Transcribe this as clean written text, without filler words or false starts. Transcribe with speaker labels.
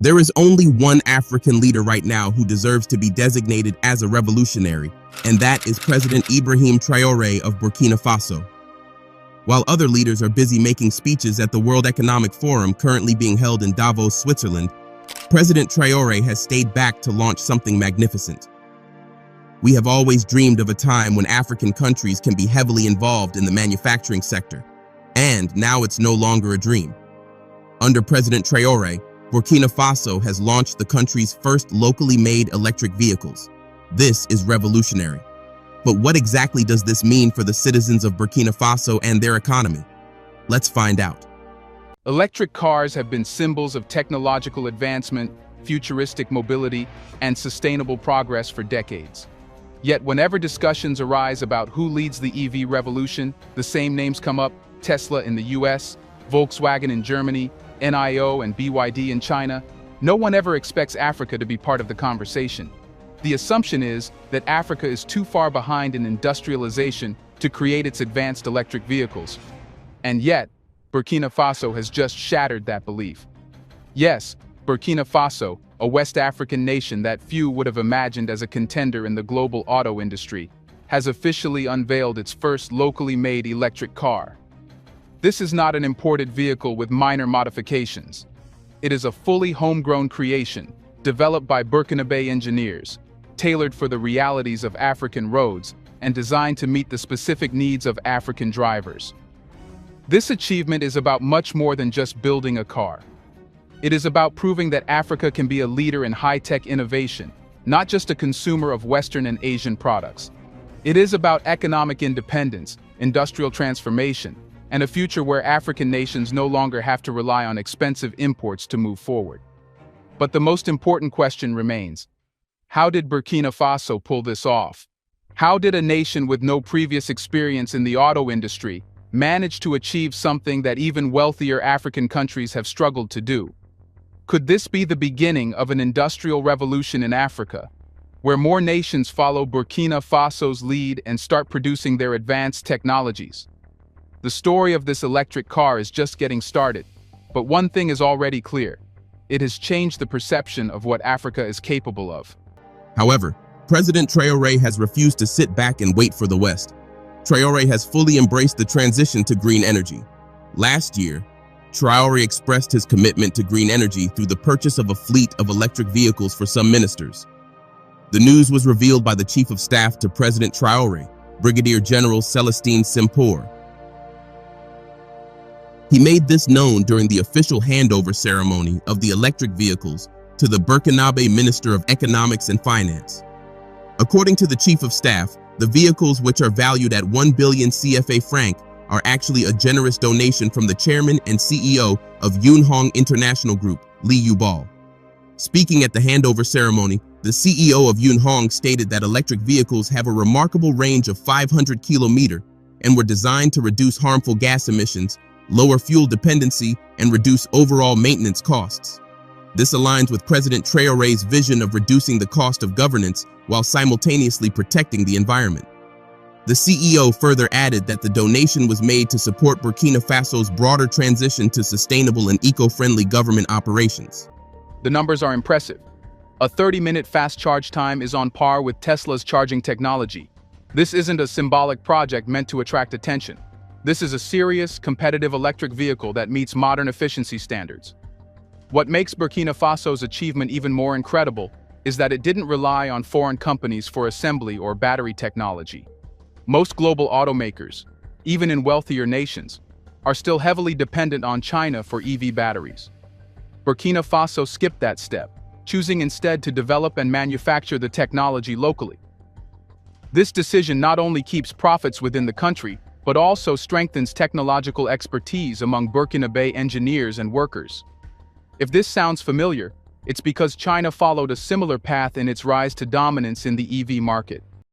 Speaker 1: There is only one African leader right now who deserves to be designated as a revolutionary, and that is President Ibrahim Traoré of Burkina Faso. While other leaders are busy making speeches at the World Economic Forum currently being held in Davos, Switzerland, President Traoré has stayed back to launch something magnificent. We have always dreamed of a time when African countries can be heavily involved in the manufacturing sector, and now it's no longer a dream. Under President Traoré, Burkina Faso has launched the country's first locally made electric vehicles. This is revolutionary. But what exactly does this mean for the citizens of Burkina Faso and their economy? Let's find out.
Speaker 2: Electric cars have been symbols of technological advancement, futuristic mobility, and sustainable progress for decades. Yet whenever discussions arise about who leads the EV revolution, the same names come up: Tesla in the US, Volkswagen in Germany, NIO and BYD in China. No one ever expects Africa to be part of the conversation. The assumption is that Africa is too far behind in industrialization to create its advanced electric vehicles. And yet, Burkina Faso has just shattered that belief. Yes, Burkina Faso, a West African nation that few would have imagined as a contender in the global auto industry, has officially unveiled its first locally made electric car. This is not an imported vehicle with minor modifications. It is a fully homegrown creation, developed by Burkinabe engineers, tailored for the realities of African roads, and designed to meet the specific needs of African drivers. This achievement is about much more than just building a car. It is about proving that Africa can be a leader in high-tech innovation, not just a consumer of Western and Asian products. It is about economic independence, industrial transformation, and a future where African nations no longer have to rely on expensive imports to move forward. But the most important question remains: how did Burkina Faso pull this off? How did a nation with no previous experience in the auto industry manage to achieve something that even wealthier African countries have struggled to do? Could this be the beginning of an industrial revolution in Africa, where more nations follow Burkina Faso's lead and start producing their advanced technologies? The story of this electric car is just getting started, but one thing is already clear: it has changed the perception of what Africa is capable of.
Speaker 1: However, President Traoré has refused to sit back and wait for the West. Traoré has fully embraced the transition to green energy. Last year, Traoré expressed his commitment to green energy through the purchase of a fleet of electric vehicles for some ministers. The news was revealed by the Chief of Staff to President Traoré, Brigadier General Celestine Simpour. He made this known during the official handover ceremony of the electric vehicles to the Burkinabe Minister of Economics and Finance. According to the Chief of Staff, the vehicles, which are valued at 1 billion CFA franc, are actually a generous donation from the chairman and CEO of Yunhong International Group, Li Yubal. Speaking at the handover ceremony, the CEO of Yunhong stated that electric vehicles have a remarkable range of 500 kilometers and were designed to reduce harmful gas emissions, lower fuel dependency, and reduce overall maintenance costs. This aligns with President Traoré's vision of reducing the cost of governance while simultaneously protecting the environment. The CEO further added that the donation was made to support Burkina Faso's broader transition to sustainable and eco-friendly government operations.
Speaker 2: The numbers are impressive. A 30-minute fast charge time is on par with Tesla's charging technology. This isn't a symbolic project meant to attract attention. This is a serious, competitive electric vehicle that meets modern efficiency standards. What makes Burkina Faso's achievement even more incredible is that it didn't rely on foreign companies for assembly or battery technology. Most global automakers, even in wealthier nations, are still heavily dependent on China for EV batteries. Burkina Faso skipped that step, choosing instead to develop and manufacture the technology locally. This decision not only keeps profits within the country, but also strengthens technological expertise among Burkinabe engineers and workers. If this sounds familiar, it's because China followed a similar path in its rise to dominance in the EV market.